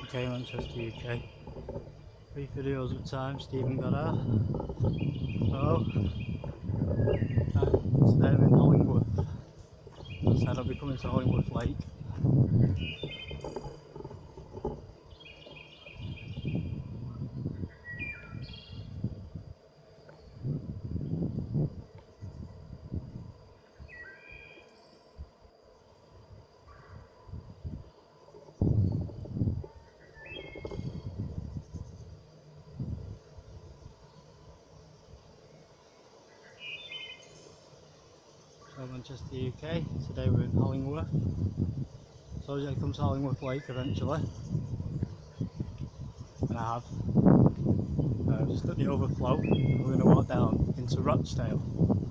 UK, Manchester, UK. 3 videos at a time, Stephen Goddard. So, today we're in Hollingworth. As I said, I'll be coming to Hollingworth Lake. So Manchester, UK. Today we're in Hollingworth. So I was going to come to Hollingworth Lake eventually, and I have. Just at the overflow. We're going to walk down into Rochdale.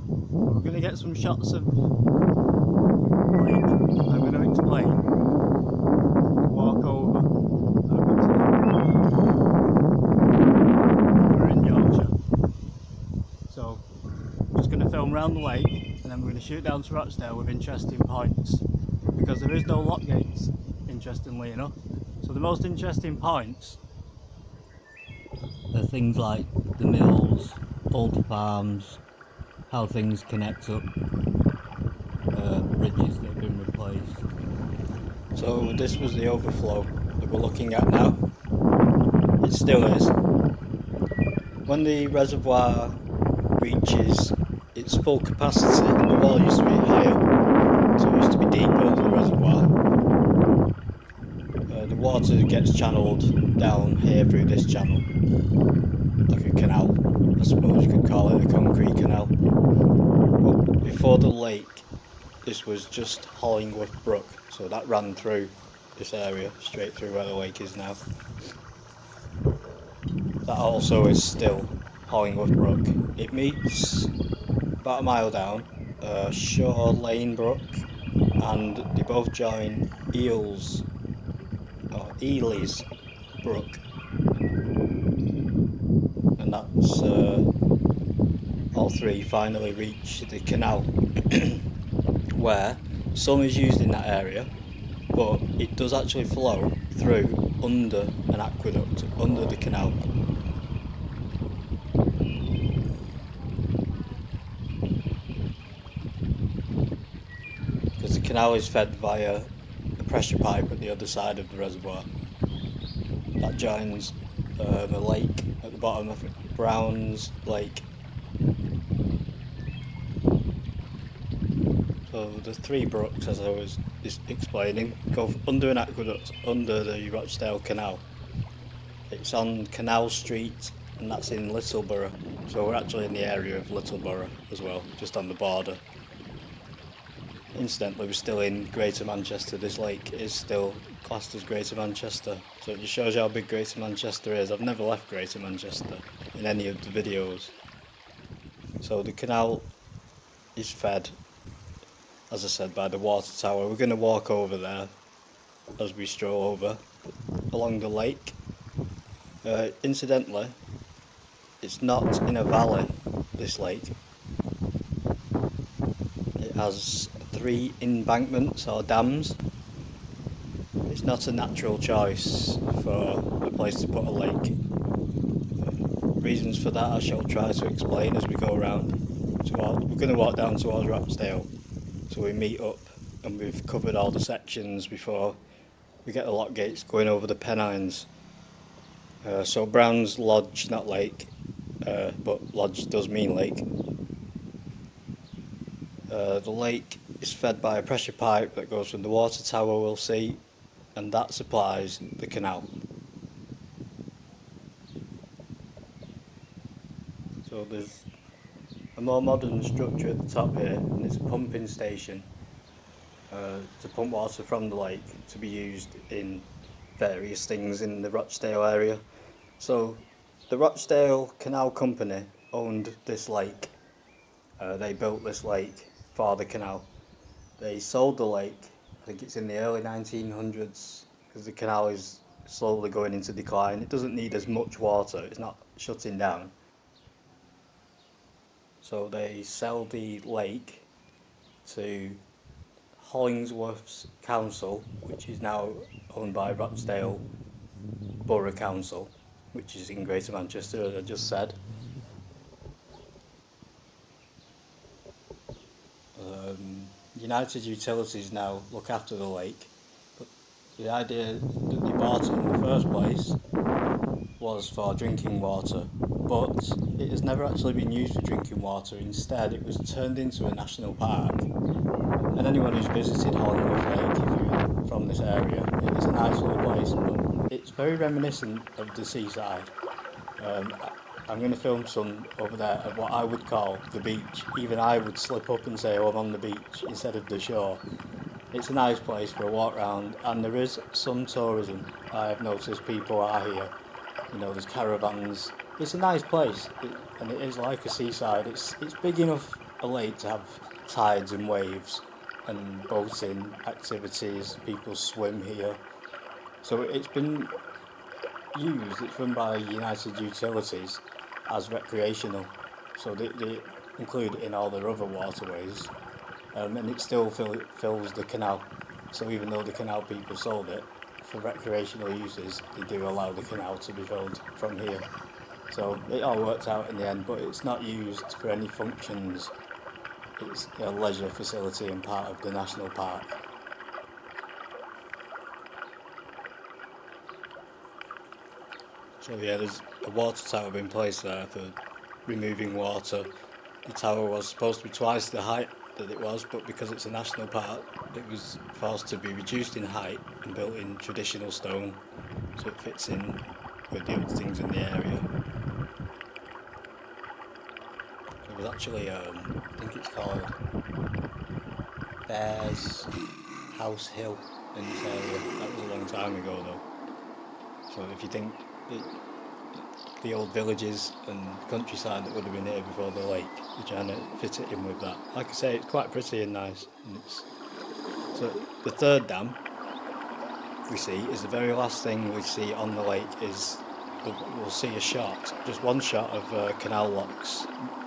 We're going to get some shots of the lake. I'm going to explain. Walk over. We're in Yorkshire. So I'm just going to film around the lake, and then we're going to shoot down to Rochdale with interesting points, because there is no lock gates, interestingly enough. So the most interesting points are things like the mills, old farms, how things connect up, bridges that have been replaced. So this was the overflow that we're looking at now. It still is. When the reservoir reaches its full capacity, the water used to be higher, so it used to be deeper, the reservoir. The water gets channeled down here through this channel, like a canal, I suppose you could call it, a concrete canal. But before the lake, this was just Hollingworth Brook, so that ran through this area, straight through where the lake is now. That also is still Hollingworth Brook. It meets about a mile down Shore Lane Brook, and they both join Eels Brook, and that's all three finally reach the canal where some is used in that area, but it does actually flow through under an aqueduct under the canal. Because the canal is fed via a pressure pipe at the other side of the reservoir that joins a lake at the bottom of Brown's Lake. So the three brooks, as I was explaining, go under an aqueduct under the Rochdale Canal. It's on Canal Street, and that's in Littleborough. So we're actually in the area of Littleborough as well, just on the border. Incidentally, we're still in Greater Manchester. This lake is still classed as Greater Manchester, so it just shows you how big Greater Manchester is. I've never left Greater Manchester in any of the videos. So the canal is fed, as I said, by the water tower. We're going to walk over there as we stroll over along the lake. Incidentally, it's not in a valley, this lake. It has 3 embankments or dams. It's not a natural choice for a place to put a lake. Reasons for that I shall try to explain as we go around. We're going to walk down towards Rochdale, so we meet up and we've covered all the sections before we get the lock gates going over the Pennines. So Brown's Lodge, not lake, but lodge does mean lake. The lake is fed by a pressure pipe that goes from the water tower we'll see, and that supplies the canal. So there's a more modern structure at the top here, and it's a pumping station to pump water from the lake to be used in various things in the Rochdale area. So the Rochdale Canal Company owned this lake. They built this lake for the canal. They sold the lake, I think it's in the early 1900s, because the canal is slowly going into decline. It doesn't need as much water, it's not shutting down. So they sell the lake to Hollingworth Council, which is now owned by Rochdale Borough Council, which is in Greater Manchester, as I just said. United Utilities now look after the lake, but the idea that they bought it in the first place was for drinking water, but it has never actually been used for drinking water. Instead, it was turned into a national park. And anyone who's visited Hollingworth Lake, if you're from this area, it's a nice little place, but it's very reminiscent of the seaside. I'm going to film some over there of what I would call the beach. Even I would slip up and say, oh, I'm on the beach instead of the shore. It's a nice place for a walk round, and there is some tourism. I have noticed people are here. You know, there's caravans. It's a nice place, and it is like a seaside. It's big enough a lake to have tides and waves and boating activities. People swim here. So it's been used, it's run by United Utilities as recreational. So they include it in all their other waterways. And it still fills the canal. So even though the canal people sold it, for recreational uses, they do allow the canal to be filled from here. So it all worked out in the end, but it's not used for any functions. It's a leisure facility and part of the national park. So yeah, there's a water tower in place there for removing water. The tower was supposed to be twice the height that it was, but because it's a national park, it was forced to be reduced in height and built in traditional stone, so it fits in with the other things in the area. There was actually, I think it's called Bears House Hill in this area. That was a long time ago though. So if you think the old villages and countryside that would have been here before the lake, you're trying to fit it in with that. Like I say, it's quite pretty and nice. So the third dam we see is the very last thing we see on the lake. We'll see a shot, just one shot of canal locks.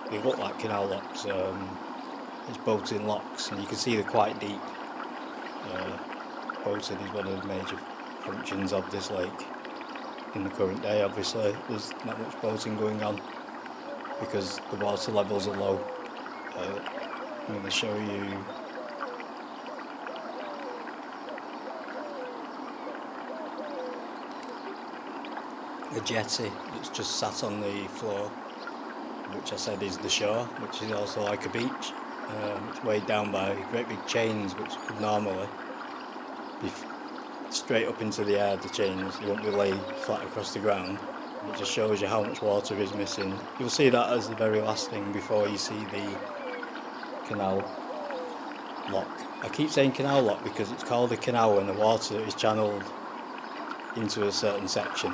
They look like canal locks. It's boating locks, and you can see they're quite deep. Boating is one of the major functions of this lake. In the current day, obviously, there's not much boating going on because the water levels are low. I'm going to show you a jetty that's just sat on the floor, which I said is the shore, which is also like a beach. It's weighed down by great big chains, which would normally be straight up into the air. The chains, you won't be laid flat across the ground. It just shows you how much water is missing. You'll see that as the very last thing before you see the canal lock. I keep saying canal lock because it's called a canal when the water is channeled into a certain section.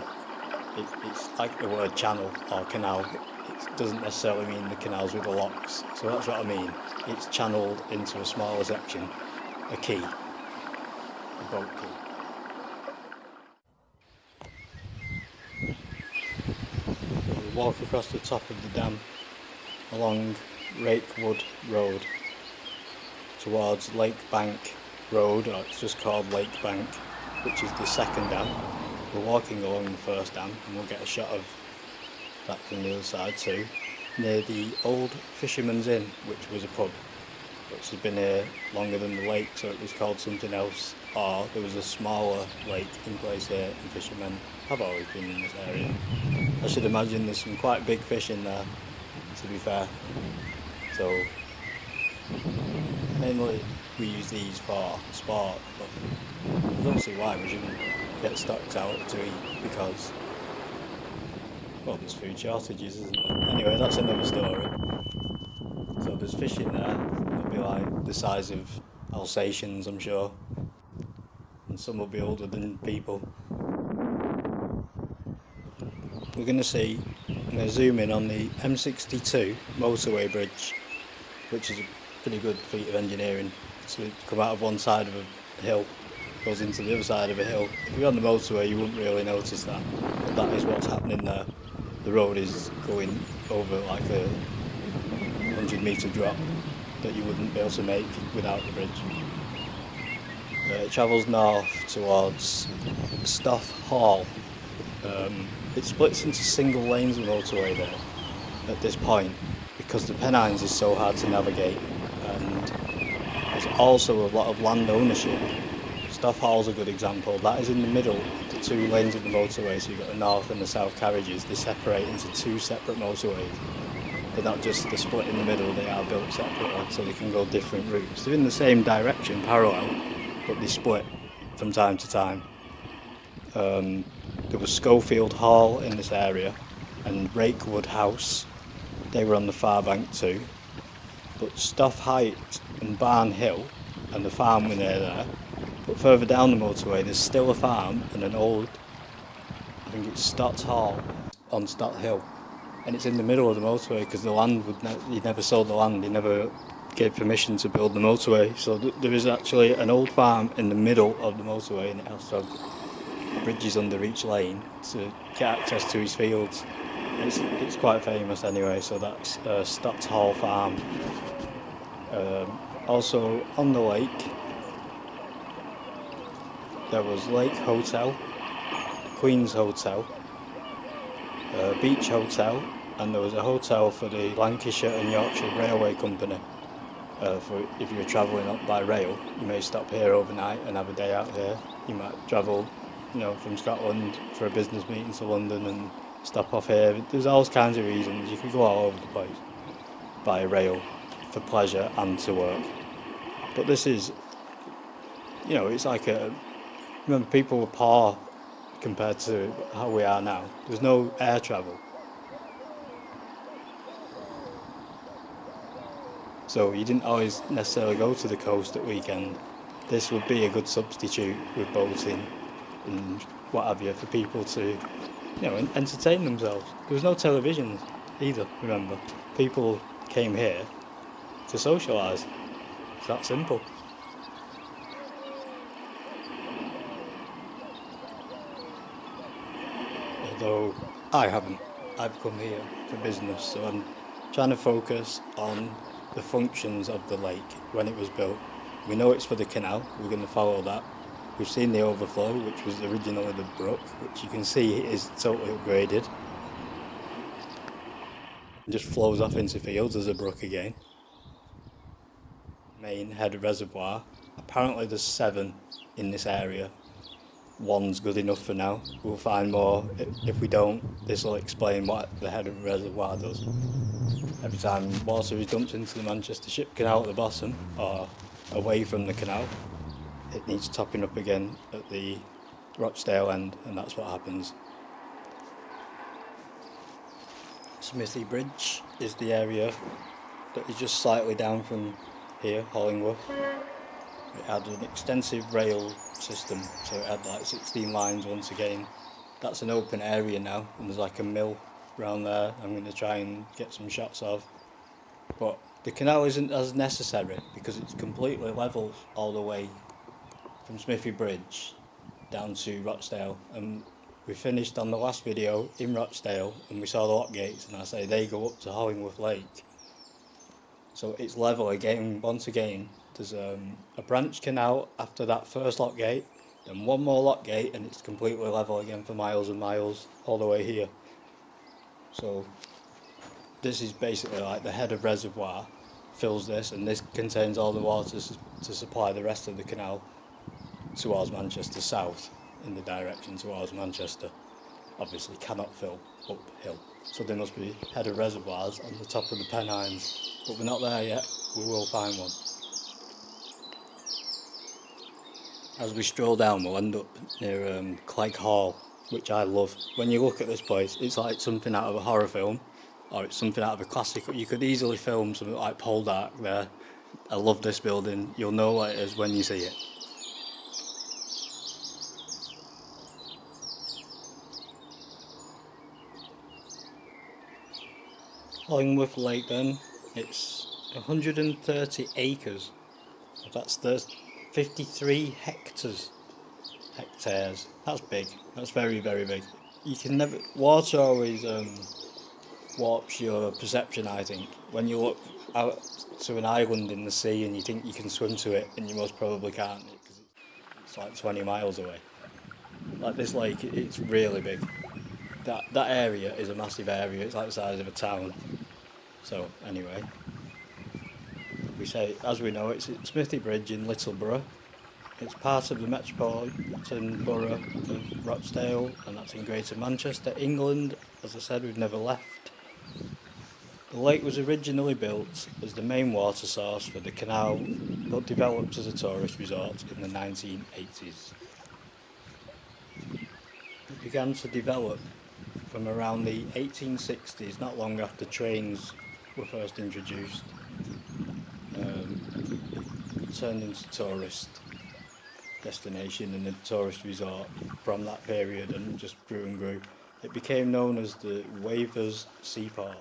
It's like the word channel or canal. It doesn't necessarily mean the canals with the locks. So that's what I mean. It's channeled into a smaller section, a quay, a boat quay. We walk across the top of the dam along Rakewood Road towards Lake Bank Road, or it's just called Lake Bank, which is the second dam. We're walking along the first dam, and we'll get a shot of that from the other side too, near the old Fisherman's Inn, which was a pub, which has been here longer than the lake, so it was called something else, or there was a smaller lake in place here, and fishermen have always been in this area. I should imagine there's some quite big fish in there, to be fair. So mainly we use these for sport, but I don't see why we shouldn't get stocked out to eat, because, well, there's food shortages, isn't there? Anyway, that's another story. So there's fish in there. They'll be like the size of Alsatians, I'm sure, and some will be older than people. We're going to see, I'm going to zoom in on the M62 motorway bridge, which is a pretty good feat of engineering. So it come out of one side of a hill, goes into the other side of a hill. If you're on the motorway, you wouldn't really notice that, but that is what's happening there. The road is going over like a 100-metre drop that you wouldn't be able to make without the bridge. It travels north towards Stoff Hall, It splits into single lanes of motorway there at this point because the Pennines is so hard to navigate, and there's also a lot of land ownership. Stuff Hall's a good example. That is in the middle of the two lanes of the motorway, so you've got the north and the south carriages. They separate into two separate motorways. They're not just the split in the middle, they are built separately, so they can go different routes. They're in the same direction, parallel, but they split from time to time. There was Schofield Hall in this area and Rakewood House. They were on the far bank too. But Stoff Height and Barn Hill and the farm were near there. But further down the motorway there's still a farm and an old, I think it's Stott's Hall on Stott Hill. And it's in the middle of the motorway because the land he never sold the land, he never gave permission to build the motorway. So there is actually an old farm in the middle of the motorway, and it has to have bridges under each lane to get access to his fields. It's quite famous anyway, so that's Stott's Hall Farm. Also on the lake there was Lake Hotel, Queen's Hotel, Beach Hotel, and there was a hotel for the Lancashire and Yorkshire Railway Company. For if you're travelling up by rail, you may stop here overnight and have a day out here. You might travel, from Scotland for a business meeting to London and stop off here. There's all kinds of reasons. You could go all over the place by rail for pleasure and to work. But this is, it's like remember people were poor compared to how we are now. There's no air travel. So you didn't always necessarily go to the coast at weekend. This would be a good substitute with boating and what have you for people to, entertain themselves. There was no televisions either, remember. People came here to socialise. It's that simple. Although I haven't. I've come here for business, so I'm trying to focus on the functions of the lake when it was built. We know it's for the canal, we're going to follow that. We've seen the overflow, which was originally the brook, which you can see is totally upgraded. It just flows off into fields as a brook again. Main head reservoir. Apparently there's 7 in this area. One's good enough for now. We'll find more. If we don't, this will explain what the head of reservoir does. Every time water is dumped into the Manchester Ship Canal at the bottom or away from the canal, it needs topping up again at the Rochdale end, and that's what happens. Smithy Bridge is the area that is just slightly down from here, Hollingworth. It had an extensive rail system, so it had like 16 lines once again. That's an open area now, and there's like a mill around there I'm going to try and get some shots of. But the canal isn't as necessary because it's completely level all the way from Smithy Bridge down to Rochdale, and we finished on the last video in Rochdale and we saw the lock gates, and I say they go up to Hollingworth Lake. So it's level again. Once again, there's a branch canal after that first lock gate, then one more lock gate, and it's completely level again for miles and miles all the way here. So this is basically like the head of reservoir fills this, and this contains all the water to supply the rest of the canal towards Manchester south in the direction towards Manchester. Obviously cannot fill uphill, so there must be head of reservoirs on the top of the Pennines, but we're not there yet. We will find one. As we stroll down, we'll end up near Clegg Hall, which I love. When you look at this place, it's like something out of a horror film, or it's something out of a classic. You could easily film something like Poldark there. I love this building. You'll know what it is when you see it. Hollingworth Lake then, it's 130 acres. That's 53 hectares. That's big. That's very, very big. You can never. Water always warps your perception, I think. When you look out to an island in the sea and you think you can swim to it, and you most probably can't, because it's like 20 miles away. Like this lake, it's really big. that area is a massive area. It's like the size of a town. So anyway, we say, as we know, it's at Smithy Bridge in Littleborough. It's part of the metropolitan borough of Rochdale, and that's in Greater Manchester, England. As I said, we've never left. The lake was originally built as the main water source for the canal, but developed as a tourist resort in the 1980s. It began to develop from around the 1860s, not long after trains were first introduced. It turned into tourist destination and a tourist resort from that period, and just grew and grew. It became known as the Waivers Seaport.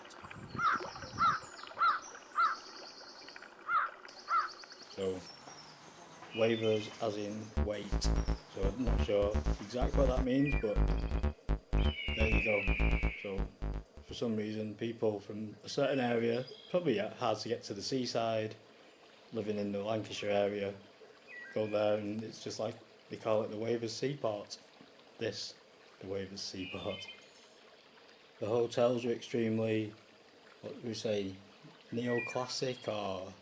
So waivers as in wait. So I'm not sure exactly what that means, but there you go. So for some reason, people from a certain area, probably hard to get to the seaside, living in the Lancashire area, go there, and it's just like they call it the Waivers Seaport. The Waivers Seaport. The hotels were extremely, what do we say, neoclassic or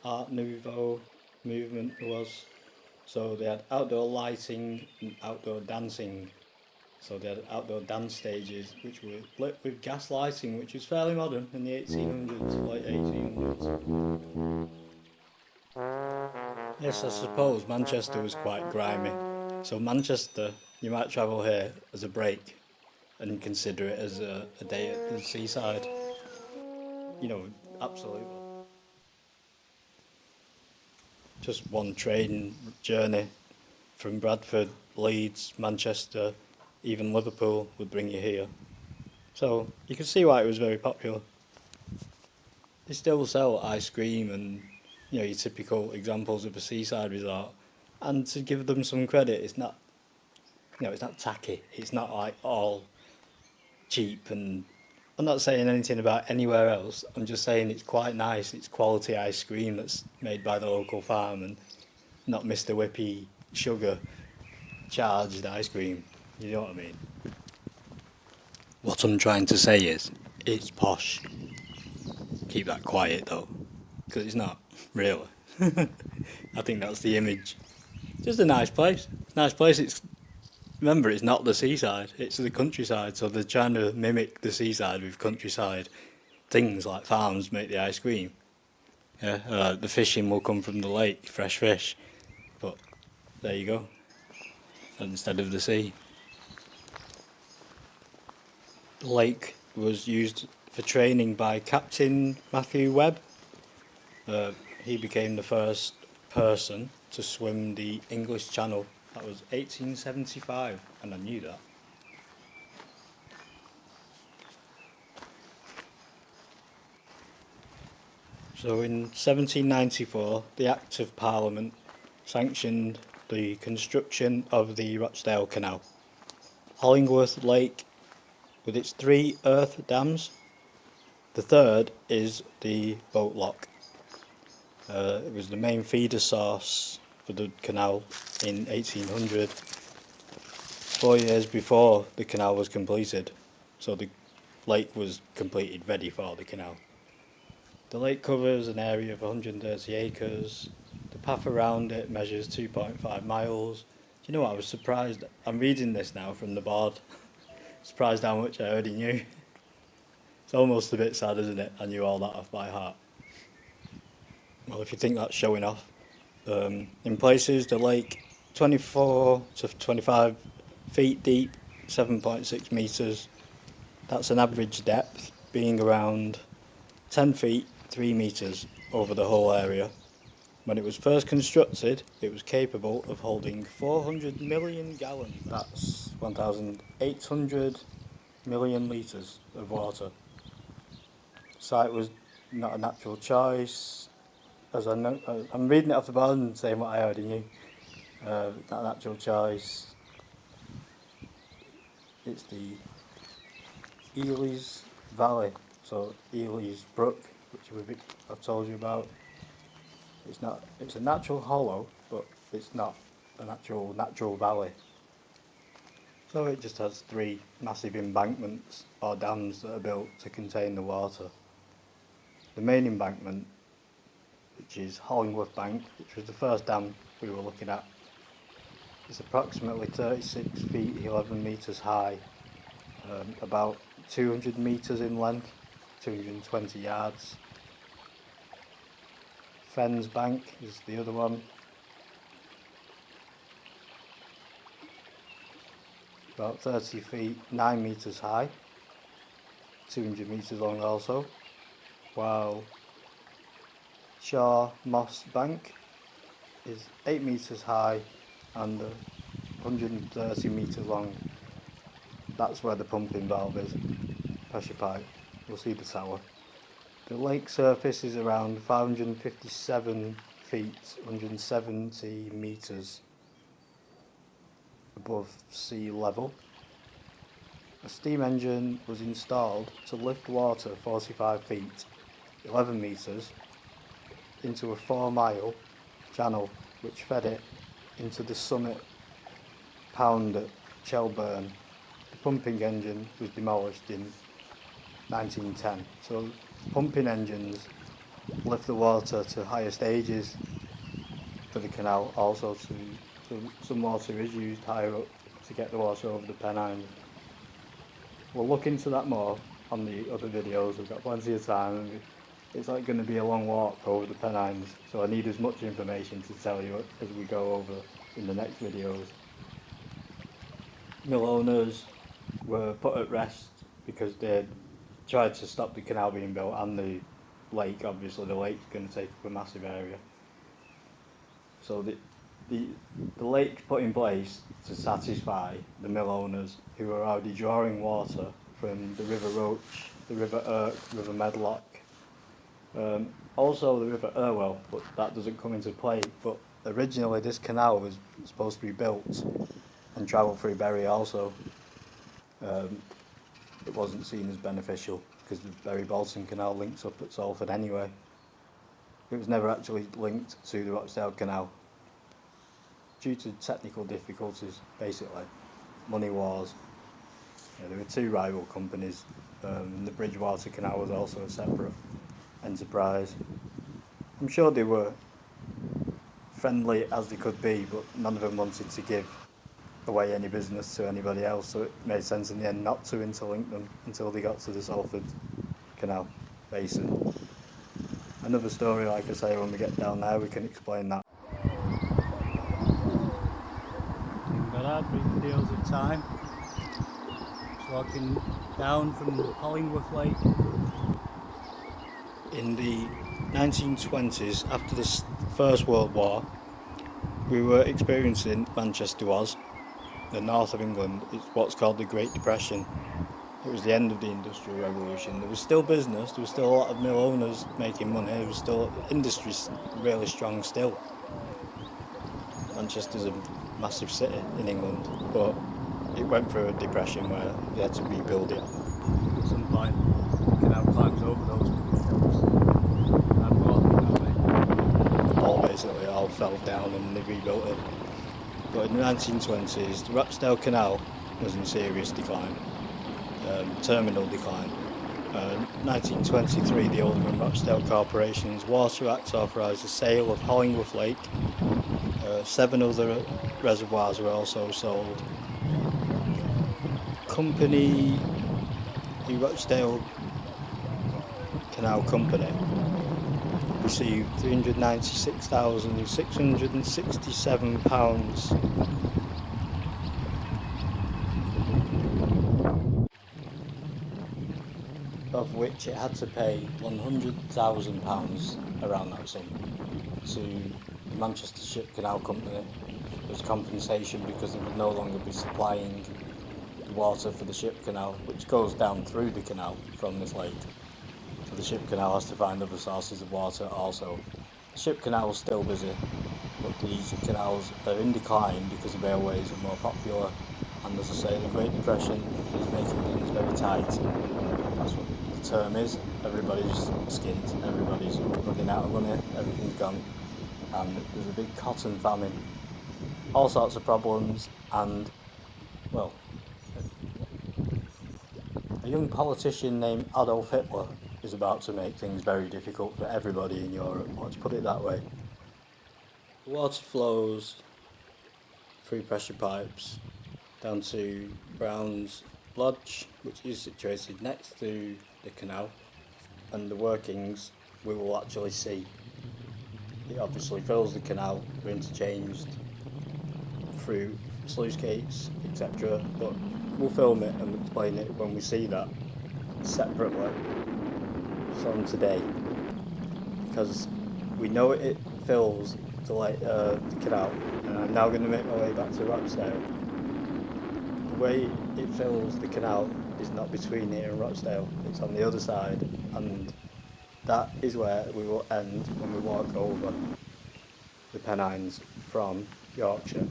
Art Nouveau movement it was. So they had outdoor lighting and outdoor dancing. So they had outdoor dance stages which were lit with gas lighting, which was fairly modern in the 1800s, late 1800s. Yes, I suppose Manchester was quite grimy. So Manchester, you might travel here as a break and consider it as a day at the seaside. You know, absolutely. Just one train journey from Bradford, Leeds, Manchester, even Liverpool would bring you here. So you can see why it was very popular. They still sell ice cream and your typical examples of a seaside resort. And to give them some credit, it's not it's not tacky. It's not like all cheap, and I'm not saying anything about anywhere else. I'm just saying it's quite nice. It's quality ice cream that's made by the local farm and not Mr. Whippy sugar charged ice cream. You know what I mean? What I'm trying to say is, it's posh. Keep that quiet though, because it's not, really. I think that's the image. Just a nice place. Nice place. Remember, it's not the seaside, it's the countryside, so they're trying to mimic the seaside with countryside things like farms make the ice cream. Yeah, the fishing will come from the lake, fresh fish, but there you go, instead of the sea. The lake was used for training by Captain Matthew Webb. He became the first person to swim the English Channel. That was 1875, and I knew that. So in 1794, the Act of Parliament sanctioned the construction of the Rochdale Canal. Hollingworth Lake, with its 3 earth dams. The third is the boat lock. It was the main feeder source for the canal in 1800, 4 years before the canal was completed. So the lake was completed, ready for the canal. The lake covers an area of 130 acres. The path around it measures 2.5 miles. Do you know what? I was surprised. I'm reading this now from the board. Surprised how much I already knew. It's almost a bit sad, isn't it? I knew all that off by heart. Well, if you think that's showing off. In places, the lake 24 to 25 feet deep, 7.6 metres. That's an average depth, being around 10 feet, 3 metres over the whole area. When it was first constructed, it was capable of holding 400 million gallons. That's 1,800 million litres of water. The site was not a natural choice. As I know, I'm reading it off the board and saying what I already knew. Not a natural choice. It's the Ely's Valley, so Ely's Brook, which I've told you about. It's a natural hollow, but it's not a natural valley. So it just has three massive embankments or dams that are built to contain the water. The main embankment, which is Hollingworth Bank, which was the first dam we were looking at, is approximately 36 feet 11 metres high, about 200 metres in length, 220 yards. Fens Bank is the other one, about 30 feet 9 metres high, 200 metres long also, while Shaw Moss Bank is 8 metres high and 130 metres long. That's where the pumping valve is, pressure pipe. You'll see the tower. The lake surface is around 557 feet, 170 metres above sea level. A steam engine was installed to lift water 45 feet, 11 metres, into a 4-mile channel which fed it into the Summit Pound at Shelburne. The pumping engine was demolished in 1910. So pumping engines lift the water to higher stages for the canal, also so some water is used higher up to get the water over the Pennines. We'll look into that more on the other videos. We've got plenty of time, and it's like going to be a long walk over the Pennines, so I need as much information to tell you as we go over in the next videos. Mill owners were put at rest because they tried to stop the canal being built and the lake. Obviously the lake's going to take up a massive area, so the lake put in place to satisfy the mill owners who were already drawing water from the River Roach, the River Irk, River Medlock, also the River Irwell, but that doesn't come into play. But originally this canal was supposed to be built and travel through Bury also. It wasn't seen as beneficial because the Bury-Bolton Canal links up at Salford anyway. It was never actually linked to the Rochdale Canal due to technical difficulties, basically, money wars. There were two rival companies. The Bridgewater Canal was also a separate enterprise. I'm sure they were friendly as they could be, but none of them wanted to give away any business to anybody else, so it made sense in the end not to interlink them until they got to the Salford Canal basin. Another story, like I say, when we get down there we can explain that. Stephen Goddard, reading deals of time. Just walking down from Hollingworth Lake. In the 1920s, after the First World War, we were experiencing, Manchester was, the north of England, it's what's called the Great Depression. It was the end of the Industrial Revolution. There was still business, there was still a lot of mill owners making money, there was still industry really strong still. Manchester's a massive city in England, but it went through a depression where they had to rebuild it. At some point, the canal climbs over those hills and all fell down and they rebuilt it. But in the 1920s, the Rochdale Canal was in serious decline, terminal decline. 1923, the Alderman Rochdale Corporation's Water Act authorised the sale of Hollingworth Lake. 7 other reservoirs were also sold. The Rochdale Canal Company received £396,667, of which it had to pay £100,000 around that sum to the Manchester Ship Canal Company as compensation because it would no longer be supplying the water for the Ship Canal, which goes down through the canal from this lake. So the Ship Canal has to find other sources of water also. The Ship Canal is still busy, but these canals are in decline because the railways are more popular, and as I say, the Great Depression is making things very tight. That's what the term is. Everybody's skint, everybody's running out of money, everything's gone, and there's a big cotton famine. All sorts of problems, and well, A young politician named Adolf Hitler is about to make things very difficult for everybody in Europe, let's put it that way. The water flows through pressure pipes down to Brown's Lodge, which is situated next to the canal, and the workings we will actually see. It obviously fills the canal, we're interchanged through sluice gates, etc. But we'll film it and explain it when we see that separately from today, because we know it fills the canal, and I'm now going to make my way back to Rochdale. The way it fills the canal is not between here and Rochdale, it's on the other side, and that is where we will end when we walk over the Pennines from Yorkshire.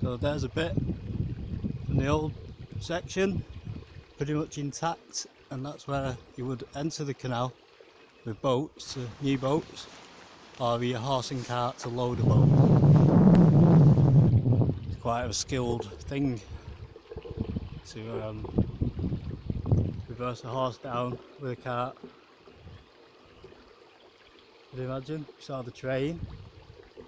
So there's a bit from the old section, pretty much intact, and that's where you would enter the canal with boats, new boats, or with your horse and cart to load a boat. It's quite a skilled thing to reverse a horse down with a cart. Can you imagine? You saw the train.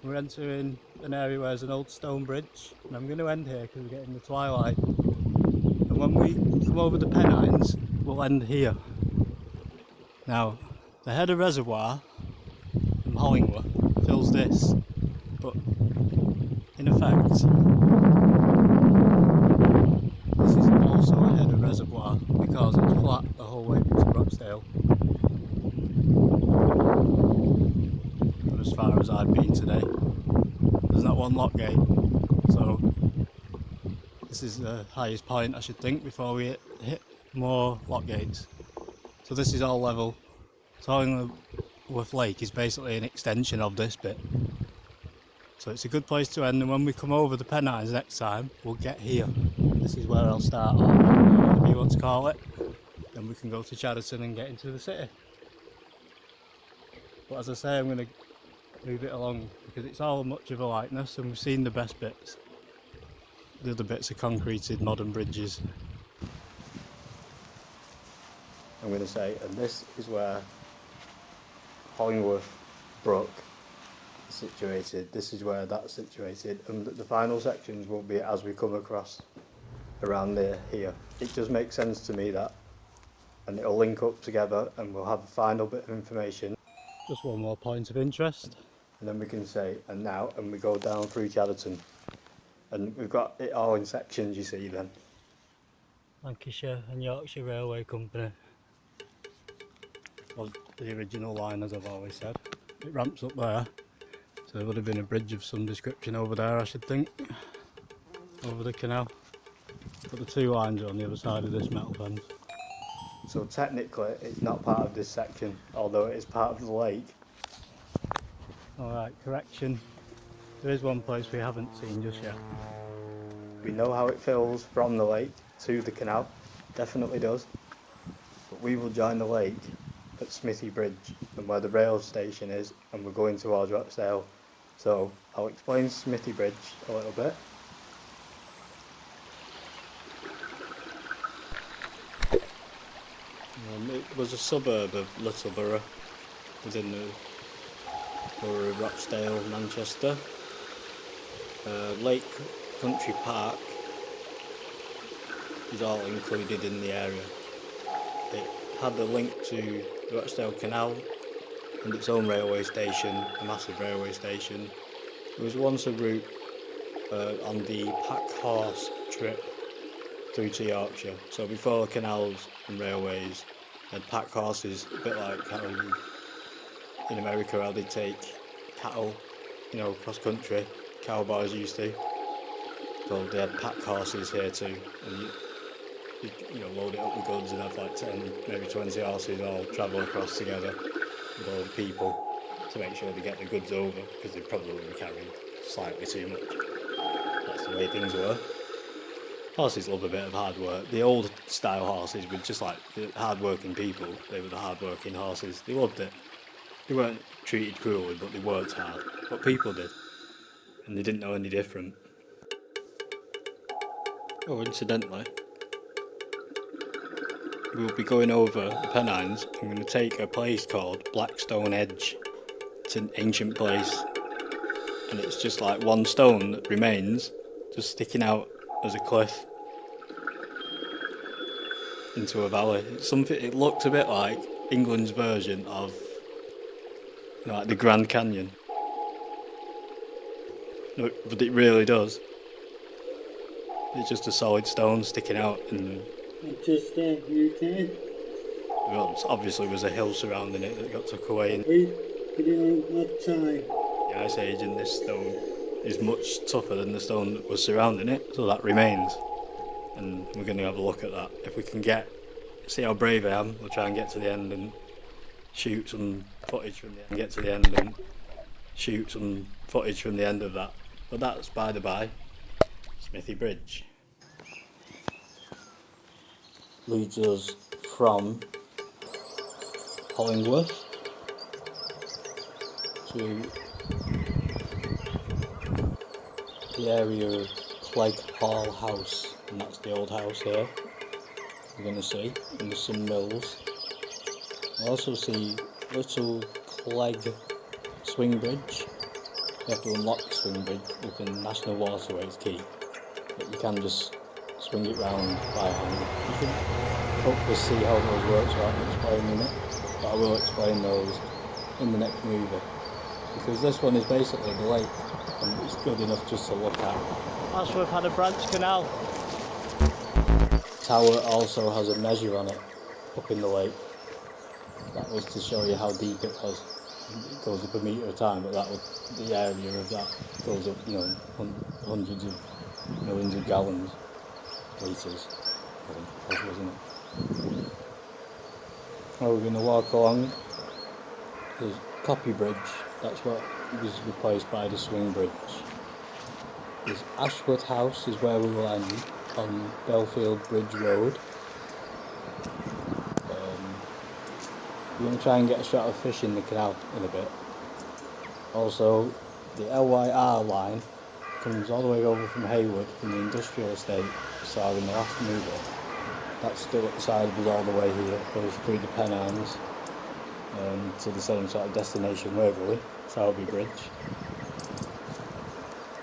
We're entering an area where there's an old stone bridge, and I'm going to end here because we're getting the twilight. And when we come over the Pennines, we'll end here. Now, the header reservoir from Hollingworth fills this, but in effect, this is also a header reservoir because it's flat the whole way to Rochdale. And as far as I've been today, there's not one lock gate, so this is the highest point I should think before we hit more lock gates. So this is all level. So Hollingworth Lake is basically an extension of this bit. So it's a good place to end, and when we come over the Pennines next time, we'll get here. This is where I'll start, or whatever you want to call it. Then we can go to Chadderton and get into the city. But as I say, I'm going to move it along because it's all much of a likeness, and we've seen the best bits. The other bits are concreted modern bridges. I'm going to say, and this is where Hollingworth Brook is situated, this is where that's situated, and the final sections will be as we come across around here. It does make sense to me that, and it'll link up together and we'll have a final bit of information. Just one more point of interest, and then we can say, and now, and we go down through Chadderton, and we've got it all in sections, you see then. Lancashire and Yorkshire Railway Company was the original line, as I've always said. It ramps up there, so there would have been a bridge of some description over there, I should think, over the canal. But the two lines are on the other side of this metal fence. So technically it's not part of this section, although it is part of the lake. Alright, correction. There is one place we haven't seen just yet. We know how it fills from the lake to the canal, definitely does. But we will join the lake at Smithy Bridge and where the rail station is, and we're going towards Rochdale. So I'll explain Smithy Bridge a little bit. It was a suburb of Littleborough within the borough of Rochdale, Manchester. Lake Country Park is all included in the area. It had a link to the Rochdale Canal and its own railway station, a massive railway station. There was once a route on the pack horse trip through to Yorkshire. So before canals and railways, they had pack horses, a bit like how in America how they take cattle, cross country, cowboys used to. So they had pack horses here too, and you load it up with goods and have like 10, maybe 20 horses all travel across together with all the people to make sure they get the goods over, because they probably were carried slightly too much. That's the way things were. Horses love a bit of hard work. The old style horses were just like the hard-working people. They were the hard-working horses. They loved it. They weren't treated cruelly, but they worked hard. But people did, and they didn't know any different. Oh, incidentally, we'll be going over the Pennines. I'm going to take a place called Blackstone Edge. It's an ancient place, and it's just like one stone that remains, just sticking out as a cliff into a valley. It's something. It looks a bit like England's version of, like the Grand Canyon. No, but it really does. It's just a solid stone sticking out, and Just UK. well, obviously there was a hill surrounding it that got took away in What time? the Ice Age, and this stone is much tougher than the stone that was surrounding it, so that remains. And we're going to have a look at that. If we can see how brave I am, we'll try and get to the end and shoot some footage from the end. Get to the end and shoot some footage from the end of that. But that's by the by. Smithy Bridge leads us from Hollingworth to the area of Clegg Hall House, and that's the old house here we're going to see, and there's some mills. I also see Little Clegg Swing Bridge. You have to unlock the swing bridge with the National Waterways key, but you can just swing it round by hand. You can hopefully see how those work without explaining it, but I will explain those in the next movie, because this one is basically the lake, and it's good enough just to look at. Ashworth had a branch canal. Tower also has a measure on it up in the lake. That was to show you how deep it was. It goes up a metre at a time, but the area of that goes up, hundreds of millions of gallons, litres, I think, wasn't it? Now we're going to walk along. There's Copy Bridge. That's what was replaced by the Swing Bridge. There's Ashworth House is where we will end on Belfield Bridge Road. We're going to try and get a shot of fish in the canal in a bit. Also, the LYR line comes all the way over from Haywood, from the industrial estate we saw in the last movie. That's still at the side of us all the way here. It goes through the Pennines to the same sort of destination, Waverley, Sowerby Bridge.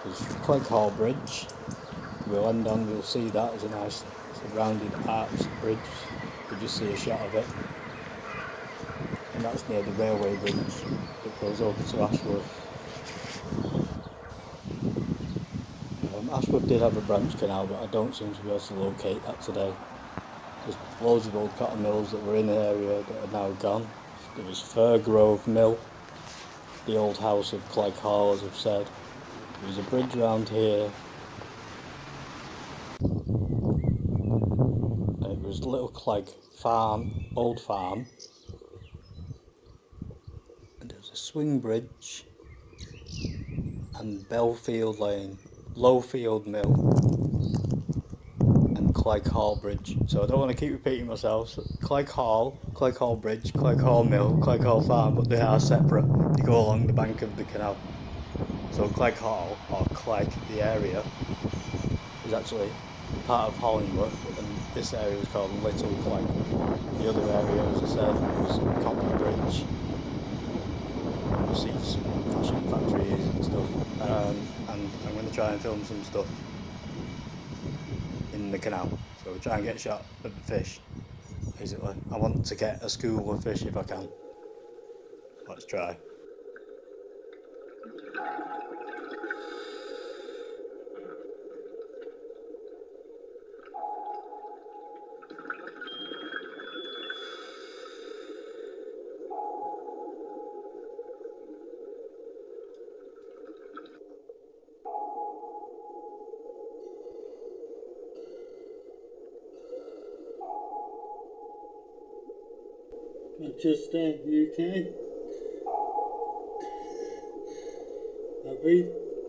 There's Clegg Hall Bridge. We'll see that as a nice rounded arched bridge. We'll just see a shot of it. And that's near the railway bridge that goes over to Ashworth. Ashworth did have a branch canal, but I don't seem to be able to locate that today. There's loads of old cotton mills that were in the area that are now gone. There was Firgrove Mill, the old house of Clegg Hall, as I've said. There was a bridge around here. And it was Little Clegg Farm, Old Farm. And there's a swing bridge and Belfield Lane, Lowfield Mill and Clegg Hall Bridge. So I don't want to keep repeating myself. So Clegg Hall Bridge, Clegg Hall Mill, Clegg Hall Farm, but they are separate. They go along the bank of the canal. So Clegg Hall, or Clegg, the area, is actually part of Hollingworth, and this area is called Little Clegg. The other area, as I said, was Copy Bridge. You'll see some fashion factories and stuff, and I'm going to try and film some stuff in the canal, so we'll try and get a shot of the fish, basically. I want to get a school of fish if I can. Let's try. Manchester, UK. Have we?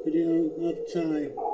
Video of time.